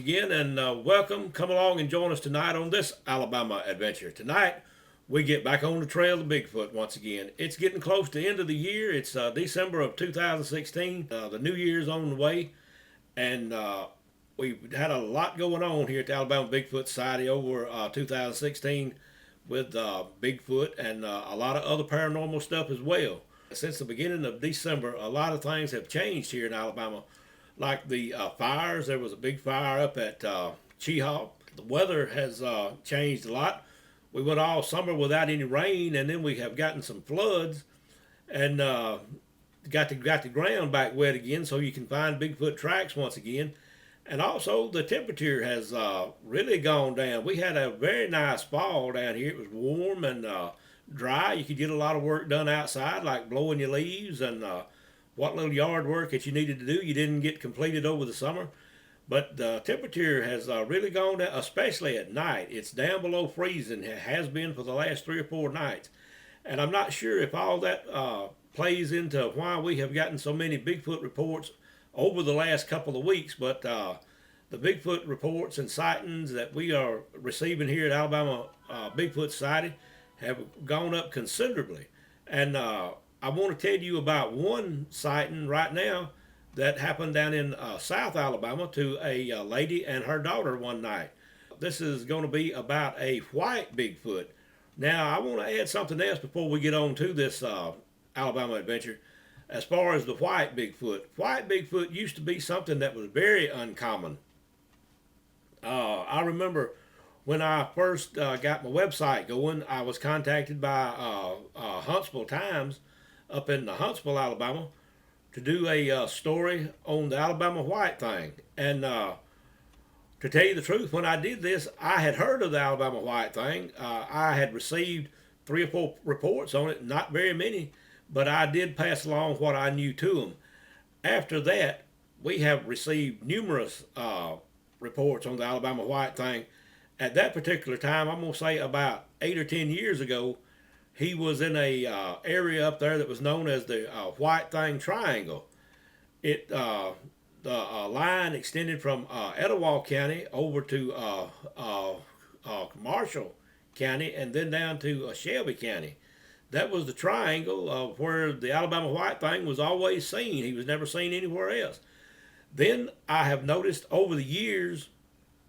again, and welcome. Come along and join us tonight on this Alabama adventure. Tonight, we get back on the trail of Bigfoot once again. It's getting close to the end of the year. It's December of 2016. The new year's on the way, and we've had a lot going on here at the Alabama Bigfoot Society over 2016 with Bigfoot and a lot of other paranormal stuff as well. Since the beginning of December, a lot of things have changed here in Alabama. Like the fires, there was a big fire up at Cheehaw. The weather has changed a lot. We went all summer without any rain, and then we have gotten some floods, and got the ground back wet again, so you can find Bigfoot tracks once again. And also, the temperature has really gone down. We had a very nice fall down here. It was warm and dry. You could get a lot of work done outside, like blowing your leaves and what little yard work that you needed to do you didn't get completed over the summer. But the temperature has really gone down, especially at night. It's down below freezing. It has been for the last 3 or 4 nights. And I'm not sure if all that plays into why we have gotten so many Bigfoot reports over the last couple of weeks. But the Bigfoot reports and sightings that we are receiving here at Alabama Bigfoot Society have gone up considerably. And I want to tell you about one sighting right now that happened down in South Alabama to a lady and her daughter one night. This is going to be about a white Bigfoot. Now, I want to add something else before we get on to this Alabama adventure. As far as the white Bigfoot used to be something that was very uncommon. I remember when I first got my website going, I was contacted by Huntsville Times up in Huntsville, Alabama, to do a story on the Alabama white thing. And to tell you the truth, when I did this, I had heard of the Alabama white thing. I had received 3 or 4 reports on it, not very many, but I did pass along what I knew to them. After that, we have received numerous reports on the Alabama white thing. At that particular time, I'm going to say about 8 or 10 years ago, he was in a area up there that was known as the White Thing Triangle. The line extended from Etowah County over to Marshall County and then down to Shelby County. That was the triangle of where the Alabama White Thing was always seen. He was never seen anywhere else. Then I have noticed over the years,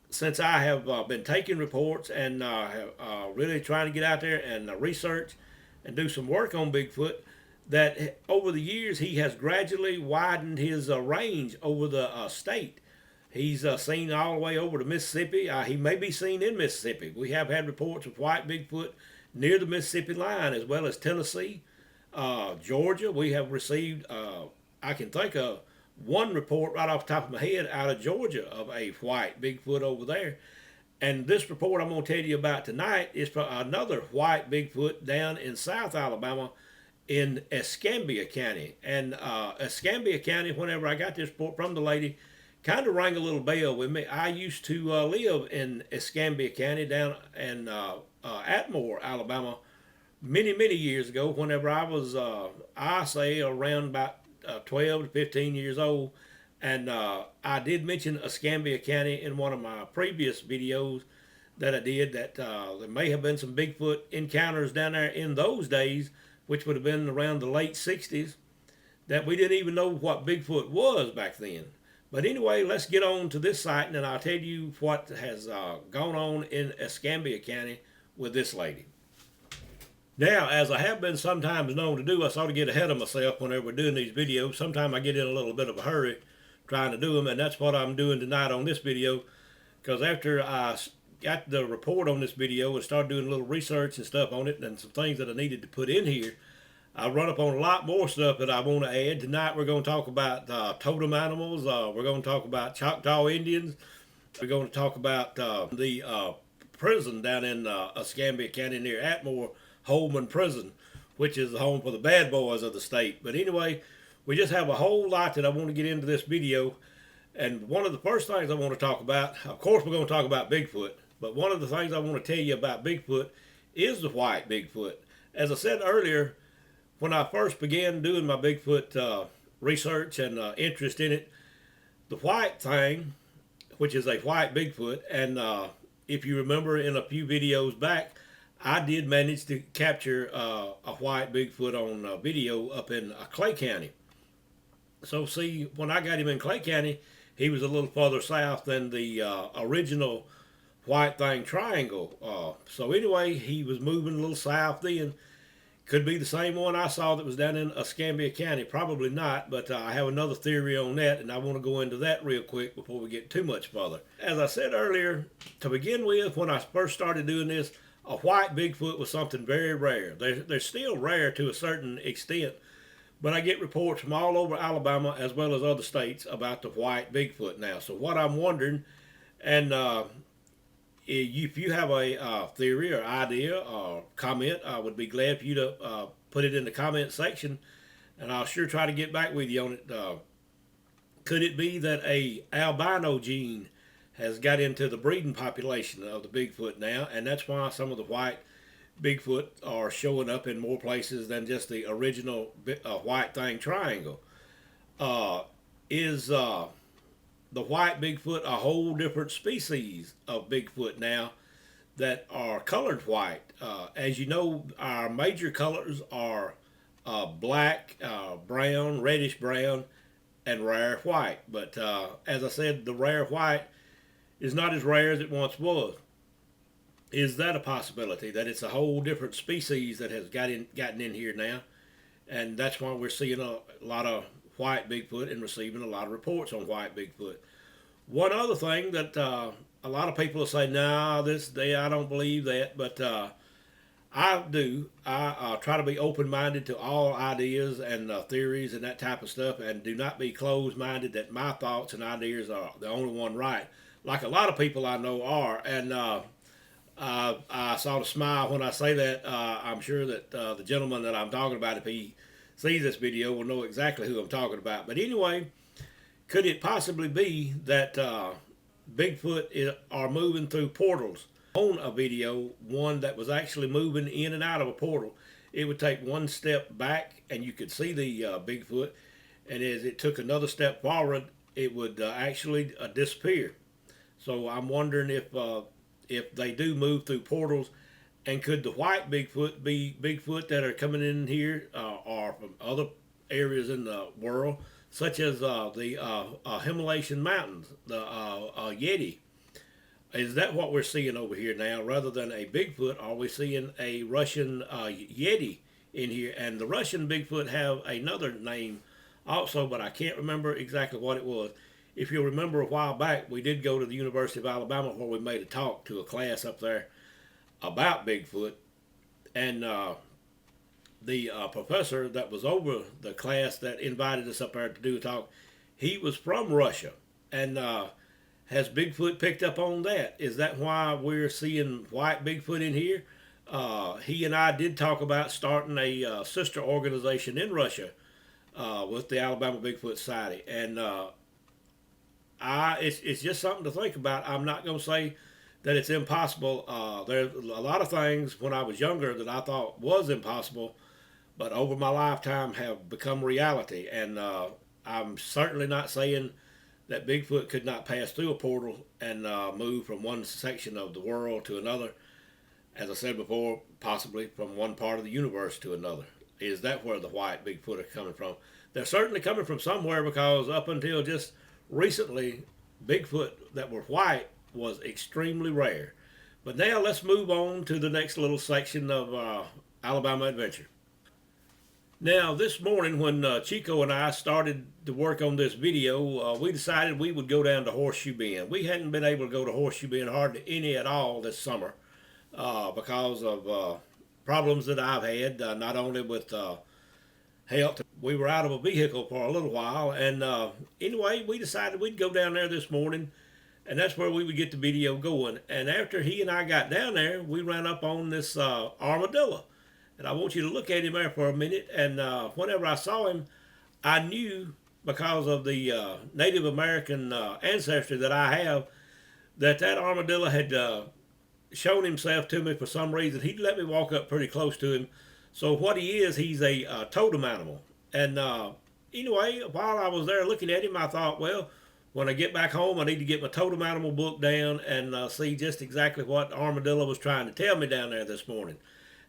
since I have been taking reports and really trying to get out there and research and do some work on Bigfoot, that over the years he has gradually widened his range over the state. He's seen all the way over to Mississippi. He may be seen in Mississippi. We have had reports of white Bigfoot near the Mississippi line, as well as Tennessee, Georgia. We have received, I can think of one report right off the top of my head out of Georgia of a white Bigfoot over there. And this report I'm going to tell you about tonight is for another white Bigfoot down in South Alabama in Escambia County. And Escambia County, whenever I got this report from the lady, kind of rang a little bell with me. I used to live in Escambia County down in Atmore, Alabama, many, many years ago, whenever I was, I say, around about 12 to 15 years old. And I did mention Escambia County in one of my previous videos that I did, that there may have been some Bigfoot encounters down there in those days, which would have been around the late 60s, that we didn't even know what Bigfoot was back then. But anyway, let's get on to this site, and I'll tell you what has gone on in Escambia County with this lady. Now, as I have been sometimes known to do, I sort of get ahead of myself whenever we're doing these videos. Sometimes I get in a little bit of a hurry trying to do them, and that's what I'm doing tonight on this video, because after I got the report on this video and started doing a little research and stuff on it and some things that I needed to put in here, I run up on a lot more stuff that I want to add. Tonight we're going to talk about totem animals. We're going to talk about Choctaw Indians. We're going to talk about the prison down in Escambia County near Atmore, Holman Prison, which is the home for the bad boys of the state. But anyway, we just have a whole lot that I want to get into this video. And one of the first things I want to talk about, of course we're going to talk about Bigfoot, but one of the things I want to tell you about Bigfoot is the white Bigfoot. As I said earlier, when I first began doing my Bigfoot research and interest in it, the white thing which is a white Bigfoot. And if you remember in a few videos back, I did manage to capture a white Bigfoot on video up in Clay County. So see, when I got him in Clay County, he was a little further south than the original white thing triangle. So anyway, he was moving a little south then. Could be the same one I saw that was down in Escambia County. Probably not, but I have another theory on that, and I want to go into that real quick before we get too much further. As I said earlier, to begin with, when I first started doing this, a white Bigfoot was something very rare. They're still rare to a certain extent, but I get reports from all over Alabama as well as other states about the white Bigfoot now. So what I'm wondering, and if you have a theory or idea or comment, I would be glad for you to put it in the comment section, and I'll sure try to get back with you on it. Could it be that a albino gene has got into the breeding population of the Bigfoot now, and that's why some of the white Bigfoot are showing up in more places than just the original white thing triangle? Is the white Bigfoot a whole different species of Bigfoot now that are colored white? As you know, our major colors are black, brown, reddish brown, and rare white. But as I said, the rare white is not as rare as it once was. Is that a possibility, that it's a whole different species that has gotten in here now? And that's why we're seeing a lot of white Bigfoot and receiving a lot of reports on white Bigfoot. One other thing that a lot of people will say, "Nah, I don't believe that," but I do. I try to be open-minded to all ideas and theories and that type of stuff, and do not be closed-minded that my thoughts and ideas are the only one right, like a lot of people I know are. And I sort of smile when I say that. I'm sure that the gentleman that I'm talking about, if he sees this video, will know exactly who I'm talking about. But anyway, could it possibly be that Bigfoot are moving through portals? On a video, one that was actually moving in and out of a portal, it would take one step back and you could see the Bigfoot, and as it took another step forward, it would actually disappear. So I'm wondering if they do move through portals, and could the white Bigfoot be Bigfoot that are coming in here or from other areas in the world, such as the Himalayan mountains, the Yeti? Is that what we're seeing over here now? Rather than a Bigfoot, are we seeing a Russian Yeti in here? And the Russian Bigfoot have another name also, but I can't remember exactly what it was. If you'll remember, a while back, we did go to the University of Alabama where we made a talk to a class up there about Bigfoot. And the professor that was over the class that invited us up there to do a talk, he was from Russia. And has Bigfoot picked up on that? Is that why we're seeing white Bigfoot in here? He and I did talk about starting a sister organization in Russia with the Alabama Bigfoot Society. And it's just something to think about. I'm not going to say that it's impossible. There's a lot of things when I was younger that I thought was impossible, but over my lifetime have become reality. And I'm certainly not saying that Bigfoot could not pass through a portal and move from one section of the world to another. As I said before, possibly from one part of the universe to another. Is that where the white Bigfoot are coming from? They're certainly coming from somewhere, because up until just recently, Bigfoot that were white was extremely rare. But now let's move on to the next little section of Alabama Adventure. Now, this morning when Chico and I started to work on this video, we decided we would go down to Horseshoe Bend. We hadn't been able to go to Horseshoe Bend hardly any at all this summer because of problems that I've had, not only with health. We were out of a vehicle for a little while, and anyway, we decided we'd go down there this morning, and that's where we would get the video going. And after he and I got down there, we ran up on this armadillo. And I want you to look at him there for a minute. And whenever I saw him, I knew, because of the Native American ancestry that I have, that armadillo had shown himself to me for some reason. He'd let me walk up pretty close to him. So what he is, he's a totem animal. And anyway, while I was there looking at him, I thought, well, when I get back home, I need to get my totem animal book down and see just exactly what armadillo was trying to tell me down there this morning.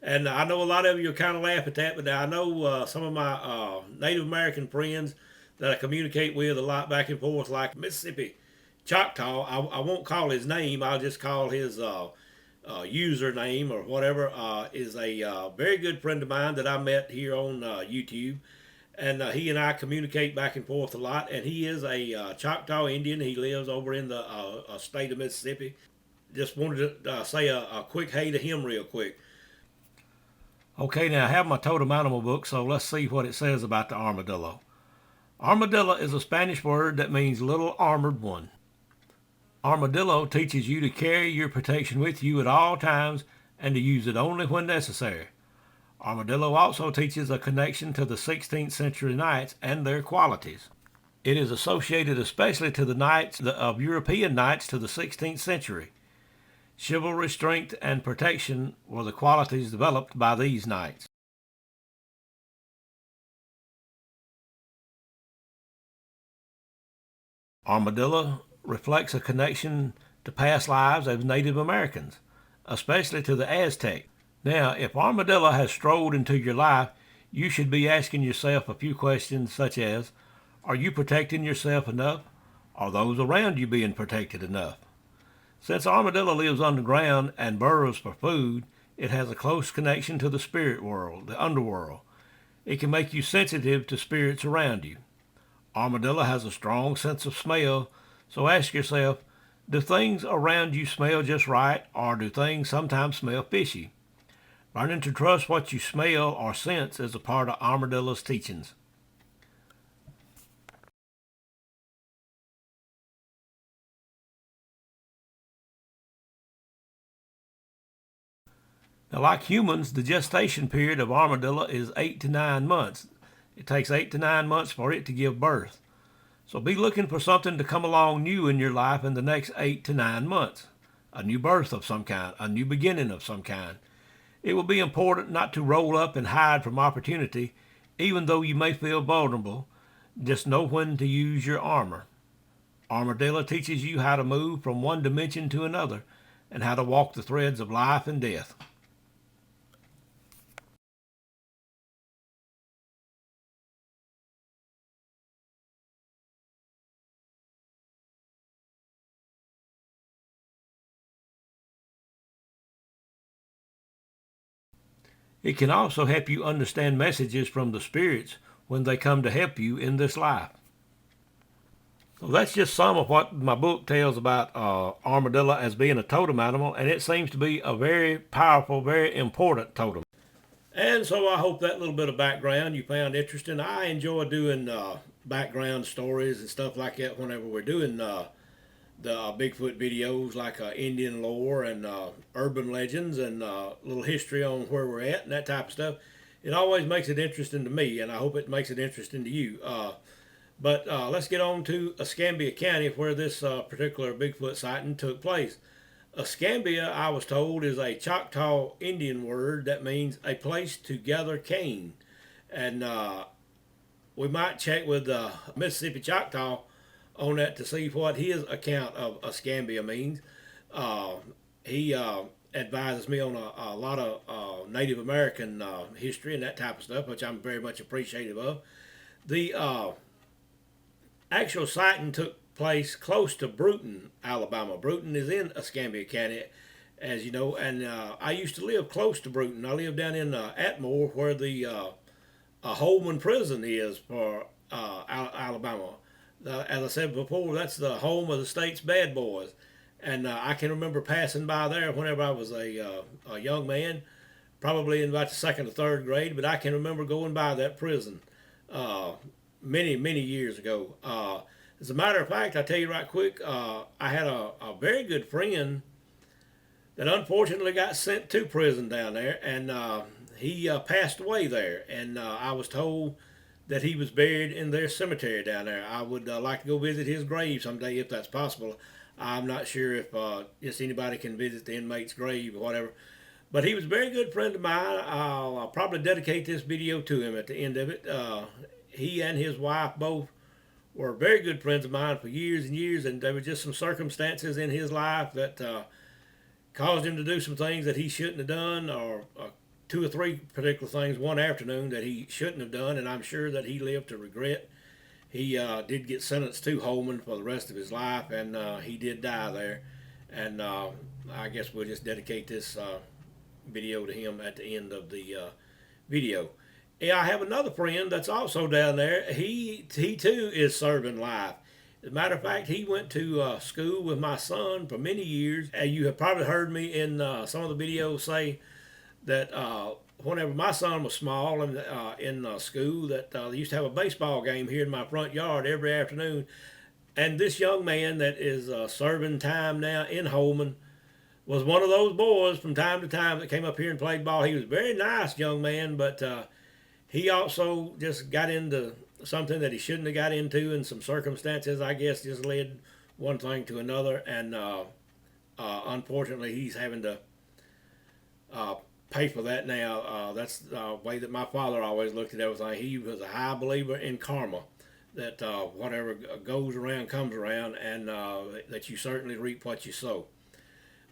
And I know a lot of you kind of laugh at that, but I know some of my Native American friends that I communicate with a lot back and forth, like Mississippi Choctaw. I won't call his name. I'll just call his username or whatever. Is a very good friend of mine that I met here on YouTube, and he and I communicate back and forth a lot. And he is a Choctaw Indian. He lives over in the state of Mississippi. Just wanted to say a quick hey to him real quick. Okay, now I have my totem animal book, so let's see what it says about the armadillo. Armadillo is a Spanish word that means little armored one. Armadillo teaches you to carry your protection with you at all times and to use it only when necessary. Armadillo also teaches a connection to the 16th century knights and their qualities. It is associated especially to the knights of European knights to the 16th century. Chivalry, strength, and protection were the qualities developed by these knights. Armadillo reflects a connection to past lives as Native Americans, especially to the Aztec. Now, if armadillo has strolled into your life, you should be asking yourself a few questions such as, are you protecting yourself enough? Are those around you being protected enough? Since armadillo lives underground and burrows for food, it has a close connection to the spirit world, the underworld. It can make you sensitive to spirits around you. Armadillo has a strong sense of smell, so ask yourself, do things around you smell just right, or do things sometimes smell fishy? Learning to trust what you smell or sense is a part of armadillo's teachings. Now, like humans, the gestation period of armadillo is 8 to 9 months. It takes 8 to 9 months for it to give birth. So be looking for something to come along new in your life in the next 8 to 9 months. A new birth of some kind, a new beginning of some kind. It will be important not to roll up and hide from opportunity, even though you may feel vulnerable. Just know when to use your armor. Armadillo teaches you how to move from one dimension to another and how to walk the threads of life and death. It can also help you understand messages from the spirits when they come to help you in this life. So that's just some of what my book tells about armadillo as being a totem animal, and it seems to be a very powerful, very important totem. And so I hope that little bit of background you found interesting. I enjoy doing background stories and stuff like that whenever we're doing the Bigfoot videos, like Indian lore and urban legends and little history on where we're at and that type of stuff. It always makes it interesting to me, and I hope it makes it interesting to you. But let's get on to Escambia County, where this particular Bigfoot sighting took place. Escambia, I was told, is a Choctaw Indian word that means a place to gather cane. And we might check with Mississippi Choctaw on that to see what his account of Escambia means. He advises me on a lot of Native American history and that type of stuff, which I'm very much appreciative of. The actual sighting took place close to Brewton, Alabama. Brewton is in Escambia County, as you know, and I used to live close to Brewton. I lived down in Atmore, where the Holman Prison is for Alabama. As I said before, that's the home of the state's bad boys. And I can remember passing by there whenever I was a young man, probably in about the second or third grade, but I can remember going by that prison many, many years ago. As a matter of fact, I'll tell you right quick, I had a very good friend that unfortunately got sent to prison down there, and he passed away there. And I was told that he was buried in their cemetery down there. I would like to go visit his grave someday if that's possible. I'm not sure if just anybody can visit the inmate's grave or whatever. But he was a very good friend of mine. I'll probably dedicate this video to him at the end of it. He and his wife both were very good friends of mine for years and years, and there were just some circumstances in his life that caused him to do some things that he shouldn't have done, or two or three particular things one afternoon that he shouldn't have done, and I'm sure that he lived to regret. He did get sentenced to Holman for the rest of his life, and he did die there. And I guess we'll just dedicate this video to him at the end of the video. Yeah, I have another friend that's also down there. He too is serving life. As a matter of fact, he went to school with my son for many years. You have probably heard me in some of the videos say that whenever my son was small and in school, that they used to have a baseball game here in my front yard every afternoon. And this young man that is serving time now in Holman was one of those boys from time to time that came up here and played ball. He was a very nice young man, but he also just got into something that he shouldn't have got into, and some circumstances, I guess, just led one thing to another. And unfortunately, he's having to pay for that now. That's the way that my father always looked at everything. He was a high believer in karma, that whatever goes around comes around, and that you certainly reap what you sow.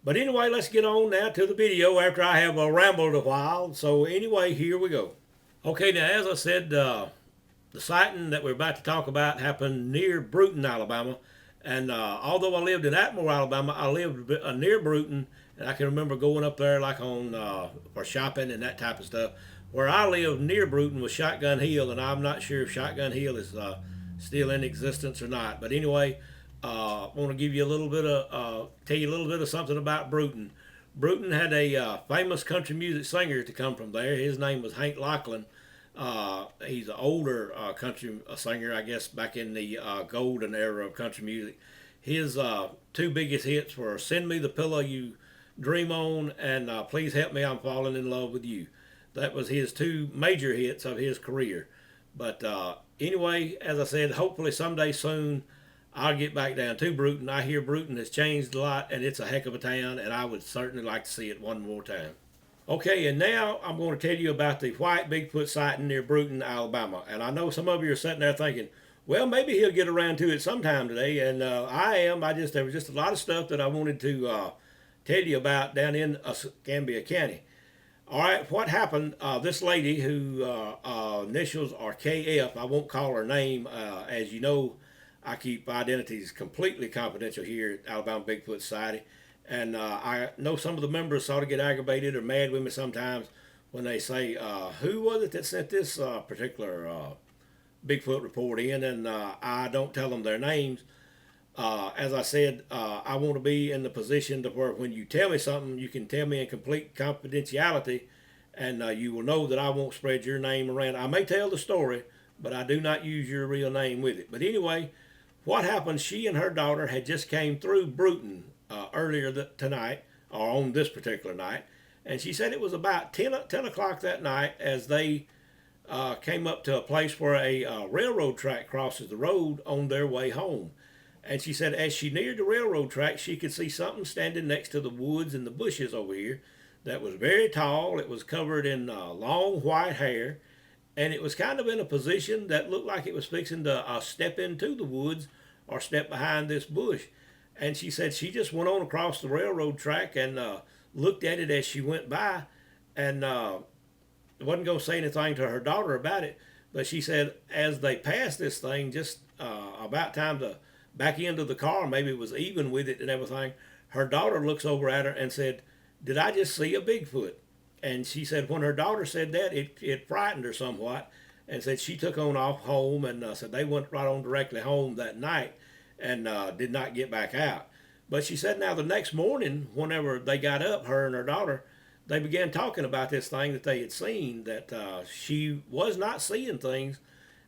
But anyway, let's get on now to the video after I have rambled a while. So anyway, here we go. Okay, now as I said, the sighting that we're about to talk about happened near Bruton, Alabama. And although I lived in Atmore, Alabama, I lived near Bruton, and I can remember going up there like on for shopping and that type of stuff. Where I lived near Bruton was Shotgun Hill, and I'm not sure if Shotgun Hill is still in existence or not. But anyway, I want to give you a little bit of, tell you a little bit of something about Bruton. Bruton had a famous country music singer to come from there. His name was Hank Lachlan. He's an older country singer, I guess, back in the golden era of country music. His two biggest hits were "Send Me the Pillow You Dream On" and "Please Help Me, I'm Falling in Love with You." That was his two major hits of his career. But anyway, as I said, hopefully someday soon I'll get back down to Bruton. I hear Bruton has changed a lot, and it's a heck of a town, and I would certainly like to see it one more time. Okay, and now I'm going to tell you about the White Bigfoot sighting near Bruton, Alabama. And I know some of you are sitting there thinking, well, maybe he'll get around to it sometime today, and I am. There was just a lot of stuff that I wanted to tell you about down in Escambia County. All right, what happened, this lady who initials are KF, I won't call her name. As you know, I keep identities completely confidential here at Alabama Bigfoot Society. And I know some of the members sort of get aggravated or mad with me sometimes when they say, who was it that sent this particular Bigfoot report in? And I don't tell them their names. As I said, I want to be in the position to where when you tell me something, you can tell me in complete confidentiality, and you will know that I won't spread your name around. I may tell the story, but I do not use your real name with it. But anyway, what happened, she and her daughter had just came through Bruton earlier tonight, or on this particular night, and she said it was about 10 o'clock that night as they came up to a place where a railroad track crosses the road on their way home. And she said as she neared the railroad track, she could see something standing next to the woods and the bushes over here that was very tall. It was covered in long white hair, and it was kind of in a position that looked like it was fixing to step into the woods or step behind this bush. And she said she just went on across the railroad track and looked at it as she went by, and wasn't going to say anything to her daughter about it. But she said as they passed this thing, just about time to back into the car, maybe it was even with it and everything, her daughter looks over at her and said, "Did I just see a Bigfoot?" And she said when her daughter said that, it frightened her somewhat, and said she took on off home, and said they went right on directly home that night and did not get back out. But she said now the next morning, whenever they got up, her and her daughter, they began talking about this thing that they had seen, that she was not seeing things,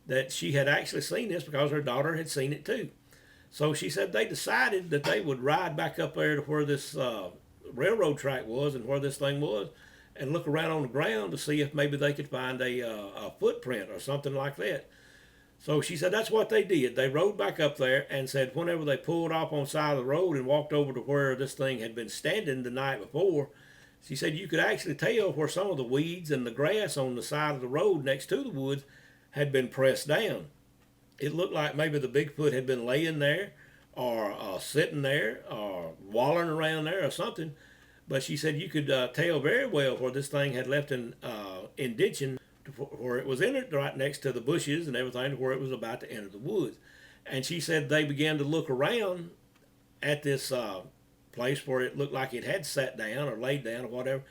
that she had actually seen this because her daughter had seen it too. So she said they decided that they would ride back up there to where this railroad track was and where this thing was, and look around on the ground to see if maybe they could find a footprint or something like that. So she said that's what they did. They rode back up there and said whenever they pulled off on the side of the road and walked over to where this thing had been standing the night before, she said you could actually tell where some of the weeds and the grass on the side of the road next to the woods had been pressed down. it looked like maybe the Bigfoot had been laying there or sitting there or wallering around there or something. But she said you could tell very well where this thing had left an indentation where it was entered right next to the bushes and everything, where it was about to enter the woods. And she said they began to look around at this place where it looked like it had sat down or laid down or whatever.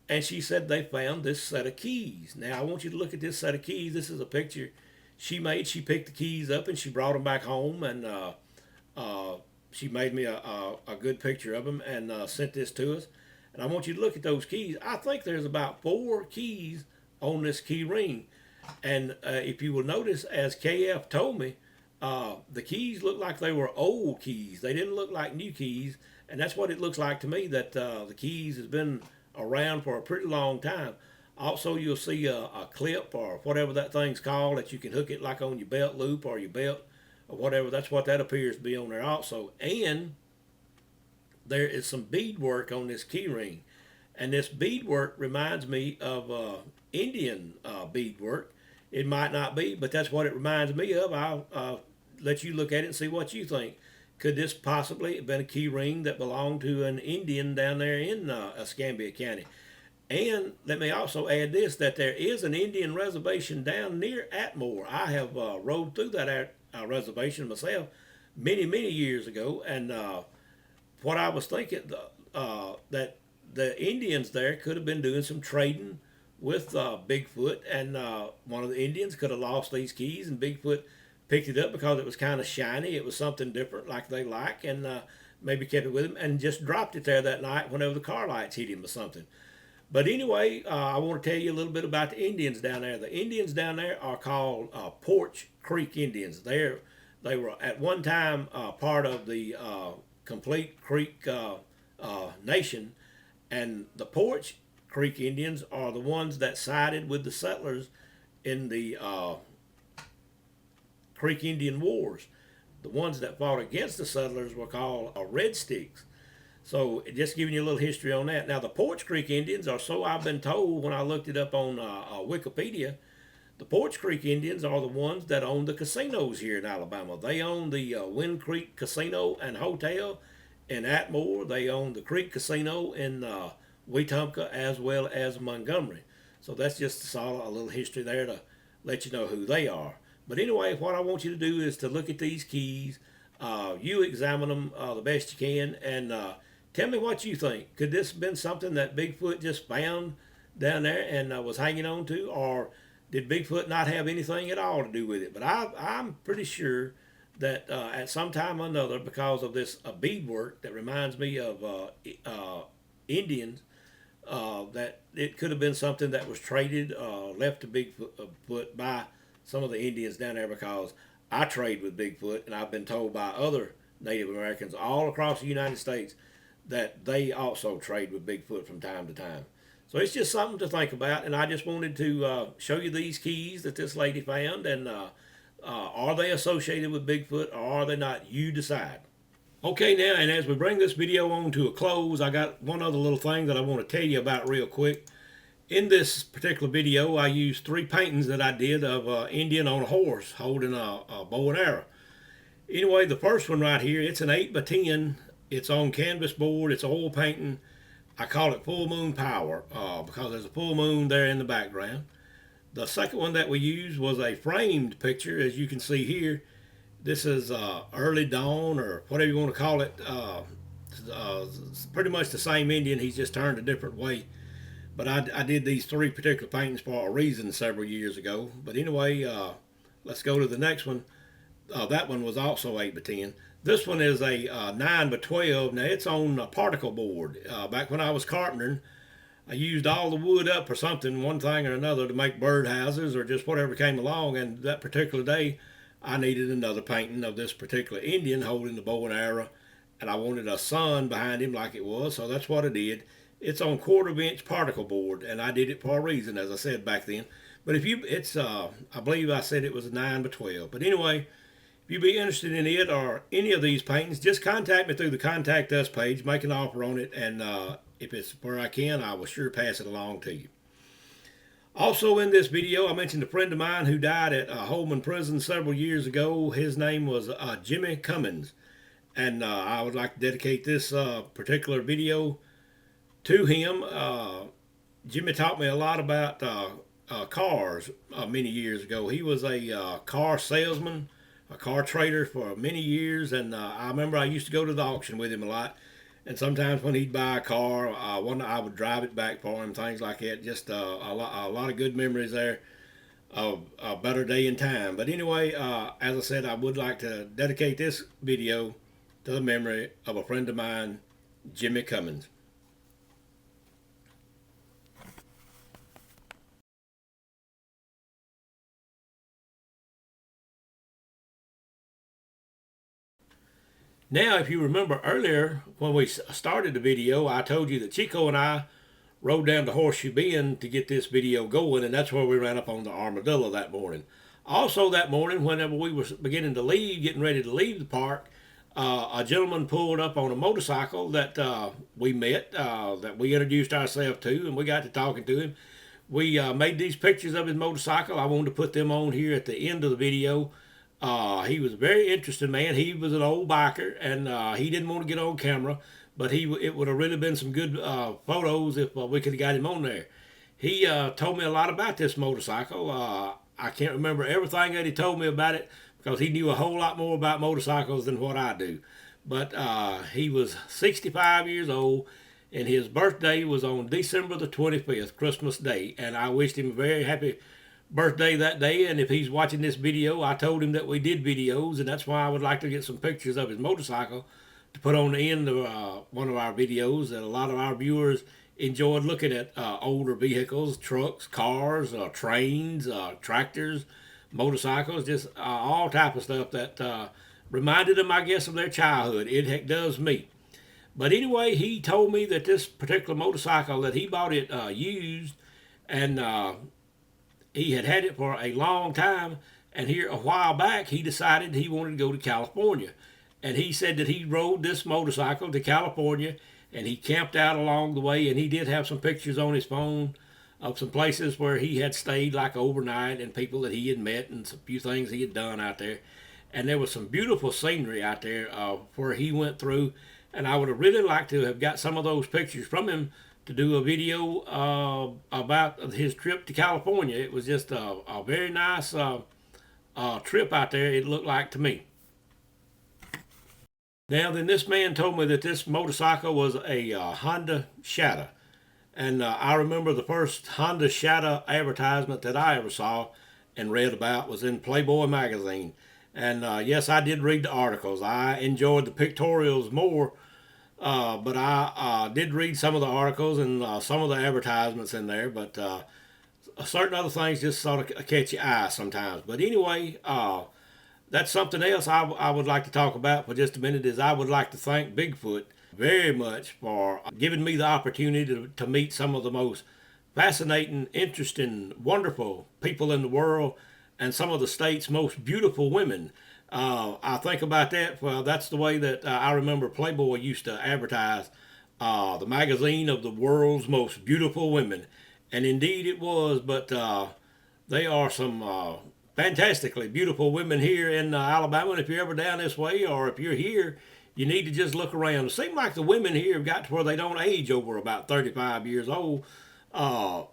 And she said they found this set of keys. Now I want you to look at this set of keys. This is a picture she made. She picked the keys up and she brought them back home, and she made me a good picture of them and sent this to us. And I want you to look at those keys. I think there's about 4 keys on this key ring. And if you will notice, as KF told me, the keys look like they were old keys. They didn't look like new keys. And that's what it looks like to me, that the keys has been around for a pretty long time. Also, you'll see a clip or whatever that thing's called that you can hook it like on your belt loop or your belt or whatever. That's what that appears to be on there also. And there is some beadwork on this key ring. And this beadwork reminds me of Indian beadwork. It might not be, but that's what it reminds me of. I'll let you look at it and see what you think. Could this possibly have been a key ring that belonged to an Indian down there in Escambia County? And let me also add this, that there is an Indian reservation down near Atmore. I have rode through that reservation myself many years ago. And what I was thinking, that the Indians there could have been doing some trading with Bigfoot. And one of the Indians could have lost these keys, and Bigfoot picked it up because it was kind of shiny. It was something different like they like, and maybe kept it with him and just dropped it there that night whenever the car lights hit him or something. But anyway, I want to tell you a little bit about the Indians down there. The Indians down there are called Porch Creek Indians. They were at one time part of the Complete Creek Nation, and the Porch Creek Indians are the ones that sided with the settlers in the Creek Indian Wars. The ones that fought against the settlers were called Red Sticks. So just giving you a little history on that. Now the Porch Creek Indians are, so I've been told when I looked it up on Wikipedia, the Porch Creek Indians are the ones that own the casinos here in Alabama. They own the Wind Creek Casino and Hotel in Atmore. They own the Creek Casino in Wetumpka as well as Montgomery. So that's just a little history there to let you know who they are. But anyway, what I want you to do is to look at these keys. You examine them the best you can, and tell me what you think. Could this have been something that Bigfoot just found down there and was hanging on to, or did Bigfoot not have anything at all to do with it? But I'm pretty sure that at some time or another, because of this beadwork that reminds me of Indians, that it could have been something that was traded, left to Bigfoot by some of the Indians down there, because I trade with Bigfoot, and I've been told by other Native Americans all across the United States that they also trade with Bigfoot from time to time. So it's just something to think about, and I just wanted to show you these keys that this lady found, and are they associated with Bigfoot or are they not? You decide. Okay, now, and as we bring this video on to a close, I got one other little thing that I want to tell you about real quick. In this particular video, I used 3 paintings that I did of an Indian on a horse holding a bow and arrow. Anyway, the first one right here, it's an 8x10. It's on canvas board. It's oil painting. I call it Full Moon Power because there's a full moon there in the background. The second one that we used was a framed picture, as you can see here. This is early dawn, or whatever you want to call it. Pretty much the same Indian. He's just turned a different way. But I did these 3 particular paintings for a reason several years ago. But anyway, let's go to the next one. That one was also 8x10. This one is a 9x12. Now it's on a particle board. Back when I was carpentering, I used all the wood up or something, one thing or another, to make birdhouses or just whatever came along. And that particular day, I needed another painting of this particular Indian holding the bow and arrow. And I wanted a sun behind him like it was, so that's what I did. It's on 1/4-inch particle board, and I did it for a reason, as I said back then. But if you, I believe I said it was a 9x12. But anyway, if you'd be interested in it or any of these paintings, just contact me through the Contact Us page, make an offer on it, and if it's where I can, I will sure pass it along to you. Also in this video, I mentioned a friend of mine who died at Holman Prison several years ago. His name was Jimmy Cummins. And I would like to dedicate this particular video to him. Jimmy taught me a lot about cars many years ago. He was a car salesman, a car trader for many years, and I remember I used to go to the auction with him a lot. And sometimes when he'd buy a car, I would drive it back for him, things like that. Just a lot of good memories there of a better day in time. But anyway, as I said, I would like to dedicate this video to the memory of a friend of mine, Jimmy Cummins. Now, if you remember earlier when we started the video, I told you that Chico and I rode down to Horseshoe Bend to get this video going, and that's where we ran up on the armadillo that morning. Also that morning, whenever we were beginning to leave, getting ready to leave the park, a gentleman pulled up on a motorcycle that we met, that we introduced ourselves to, and we got to talking to him. We made these pictures of his motorcycle. I wanted to put them on here at the end of the video. He was a very interesting man. He was an old biker, and he didn't want to get on camera, but it would have really been some good photos if we could have got him on there. He told me a lot about this motorcycle. I can't remember everything that he told me about it because he knew a whole lot more about motorcycles than what I do. But he was 65 years old, and his birthday was on December the 25th, Christmas Day, and I wished him a very happy birthday that day. And if he's watching this video, I told him that we did videos, and that's why I would like to get some pictures of his motorcycle to put on the end of one of our videos. That a lot of our viewers enjoyed looking at older vehicles, trucks, cars, trains, tractors, motorcycles, just all type of stuff that reminded them, I guess, of their childhood. It heck does me. But anyway, he told me that this particular motorcycle that he bought it used, and he had it for a long time, and here a while back he decided he wanted to go to California. And he said that he rode this motorcycle to California, and he camped out along the way, and he did have some pictures on his phone of some places where he had stayed like overnight, and people that he had met, and a few things he had done out there. And there was some beautiful scenery out there where he went through, and I would have really liked to have got some of those pictures from him to do a video about his trip to California. It was just a very nice trip out there, it looked like to me. Now then, this man told me that this motorcycle was a Honda Shadow. And I remember the first Honda Shadow advertisement that I ever saw and read about was in Playboy magazine. And yes, I did read the articles. I enjoyed the pictorials more, but I did read some of the articles and some of the advertisements in there. But certain other things just sort of catch your eye sometimes. But anyway, that's something else I would like to talk about for just a minute. Is I would like to thank Bigfoot very much for giving me the opportunity to meet some of the most fascinating, interesting, wonderful people in the world, and some of the state's most beautiful women. I think about that. Well, that's the way that I remember Playboy used to advertise the magazine of the world's most beautiful women. And indeed it was, but they are some fantastically beautiful women here in Alabama. And if you're ever down this way, or if you're here, you need to just look around. It seems like the women here have got to where they don't age over about 35 years old. I'll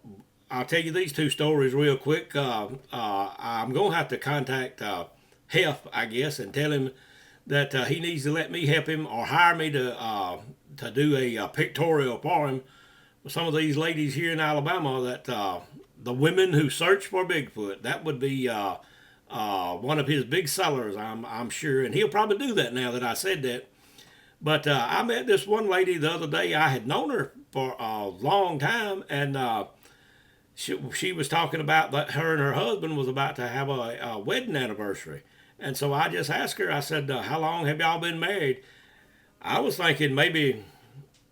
tell you these two stories real quick. I'm going to have to contact Hef, I guess, and tell him that he needs to let me help him or hire me to do a pictorial for him with some of these ladies here in Alabama, that the women who search for Bigfoot. That would be one of his big sellers, I'm sure, and he'll probably do that now that I said that. But I met this one lady the other day. I had known her for a long time, and she was talking about that her and her husband was about to have a wedding anniversary. And so I just asked her, I said, how long have y'all been married? I was thinking maybe,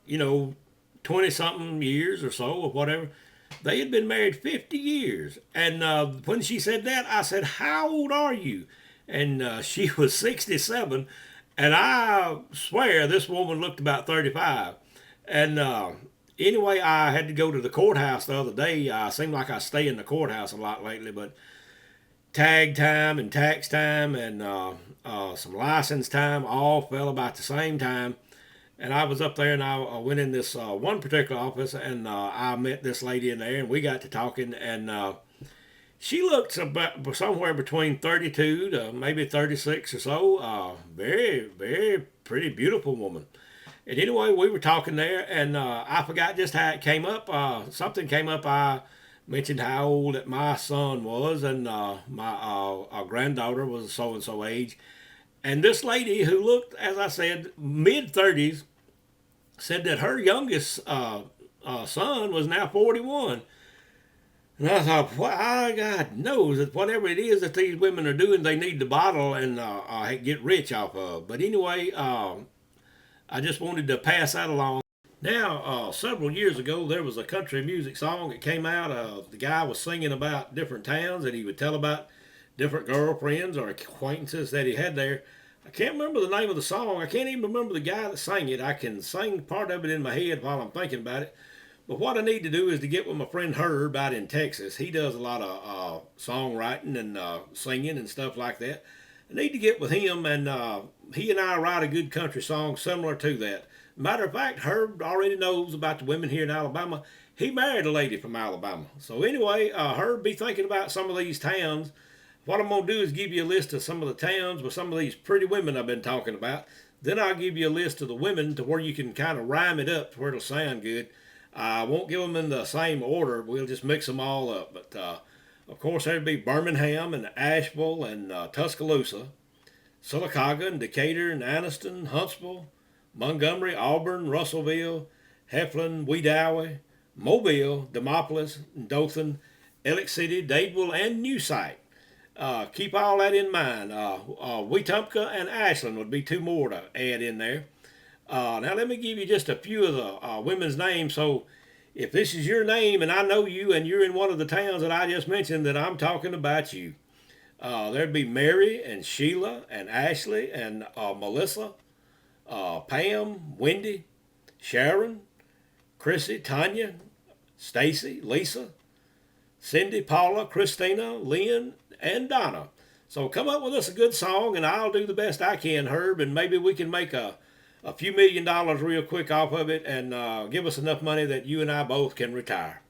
20-something years or so or whatever. They had been married 50 years. And when she said that, I said, how old are you? And she was 67. And I swear this woman looked about 35. And Anyway, I had to go to the courthouse the other day. Seemed like I stay in the courthouse a lot lately, but tag time and tax time and some license time all fell about the same time. And I was up there and I went in this one particular office and I met this lady in there and we got to talking and she looked about somewhere between 32 to maybe 36 or so. Very, very pretty, beautiful woman. And anyway, we were talking there, and I forgot just how it came up. Something came up. I mentioned how old that my son was, and my granddaughter was so and so age. And this lady, who looked, as I said, mid 30s, said that her youngest son was now 41. And I thought, well, God knows that whatever it is that these women are doing, they need to bottle and get rich off of. But anyway, I just wanted to pass that along. Now, several years ago, there was a country music song that came out. The guy was singing about different towns, and he would tell about different girlfriends or acquaintances that he had there. I can't remember the name of the song. I can't even remember the guy that sang it. I can sing part of it in my head while I'm thinking about it. But what I need to do is to get with my friend Herb out in Texas. He does a lot of songwriting and singing and stuff like that. I need to get with him, and he and I write a good country song similar to that. Matter of fact, Herb already knows about the women here in Alabama. He married a lady from Alabama. So anyway, Herb, be thinking about some of these towns. What I'm going to do is give you a list of some of the towns with some of these pretty women I've been talking about. Then I'll give you a list of the women to where you can kind of rhyme it up to where it'll sound good. I won't give them in the same order. We'll just mix them all up. But of course, there'd be Birmingham and Asheville and Tuscaloosa, Sylacauga and Decatur and Anniston, Huntsville, Montgomery, Auburn, Russellville, Heflin, Wedowee, Mobile, Demopolis, Dothan, Elliott City, Dadeville, and New Site. Keep all that in mind. Wetumpka and Ashland would be two more to add in there. Now let me give you just a few of the women's names. So if this is your name and I know you and you're in one of the towns that I just mentioned, then I'm talking about you. There'd be Mary and Sheila and Ashley and Melissa, Pam, Wendy, Sharon, Chrissy, Tanya, Stacy, Lisa, Cindy, Paula, Christina, Lynn, and Donna. So come up with us a good song, and I'll do the best I can, Herb, and maybe we can make a few $1,000,000 real quick off of it and give us enough money that you and I both can retire.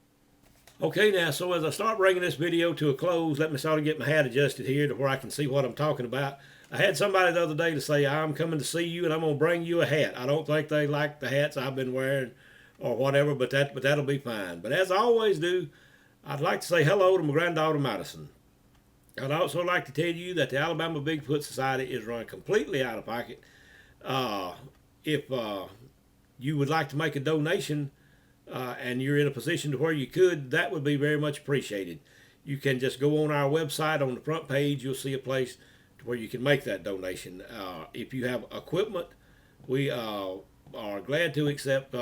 Okay, now, so as I start bringing this video to a close, let me sort of get my hat adjusted here to where I can see what I'm talking about. I had somebody the other day to say, I'm coming to see you and I'm going to bring you a hat. I don't think they like the hats I've been wearing or whatever, but that'll be fine. But as I always do, I'd like to say hello to my granddaughter Madison. I'd also like to tell you that the Alabama Bigfoot Society is run completely out of pocket. If you would like to make a donation and you're in a position to where you could, that would be very much appreciated. You can just go on our website. On the front page, you'll see a place to where you can make that donation. If you have equipment, we are glad to accept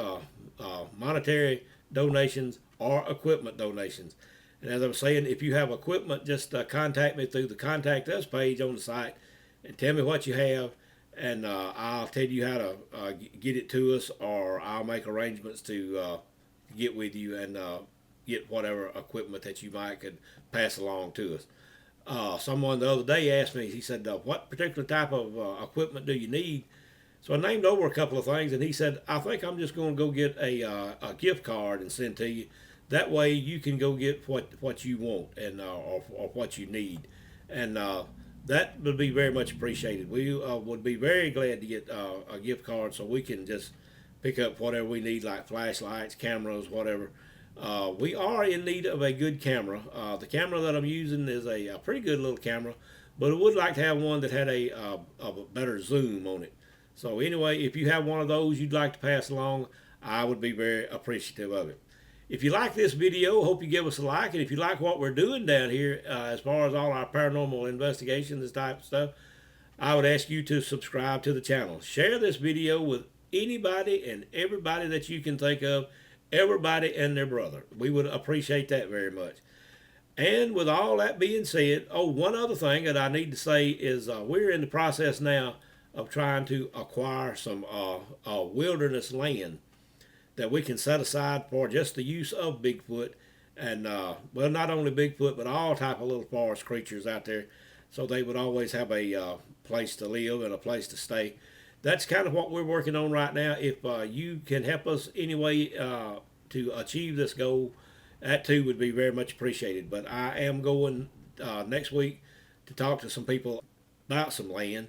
monetary donations or equipment donations. And as I was saying, if you have equipment, just contact me through the Contact Us page on the site and tell me what you have, and I'll tell you how to get it to us, or I'll make arrangements to get with you and get whatever equipment that you might could pass along to us. Someone the other day asked me, he said, what particular type of equipment do you need? So I named over a couple of things, and he said, I think I'm just going to go get a gift card and send to you. That way you can go get what you want and or what you need. And that would be very much appreciated. We would be very glad to get a gift card so we can just pick up whatever we need, like flashlights, cameras, whatever. We are in need of a good camera. The camera that I'm using is a pretty good little camera, but I would like to have one that had a better zoom on it. So anyway, if you have one of those you'd like to pass along, I would be very appreciative of it. If you like this video, hope you give us a like. And if you like what we're doing down here, as far as all our paranormal investigations, this type of stuff, I would ask you to subscribe to the channel. Share this video with anybody and everybody that you can think of, everybody and their brother. We would appreciate that very much. And with all that being said, one other thing that I need to say is we're in the process now of trying to acquire some wilderness land. that we can set aside for just the use of Bigfoot, and well, not only Bigfoot, but all type of little forest creatures out there, so they would always have a place to live and a place to stay. That's kind of what we're working on right now. If you can help us anyway to achieve this goal, that too would be very much appreciated. But I am going next week to talk to some people about some land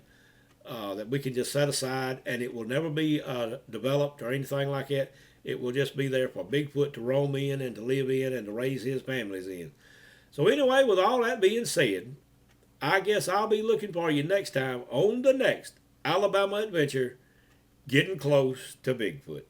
that we can just set aside, and it will never be developed or anything like that. It will just be there for Bigfoot to roam in and to live in and to raise his families in. So anyway, with all that being said, I guess I'll be looking for you next time on the next Alabama adventure, getting close to Bigfoot.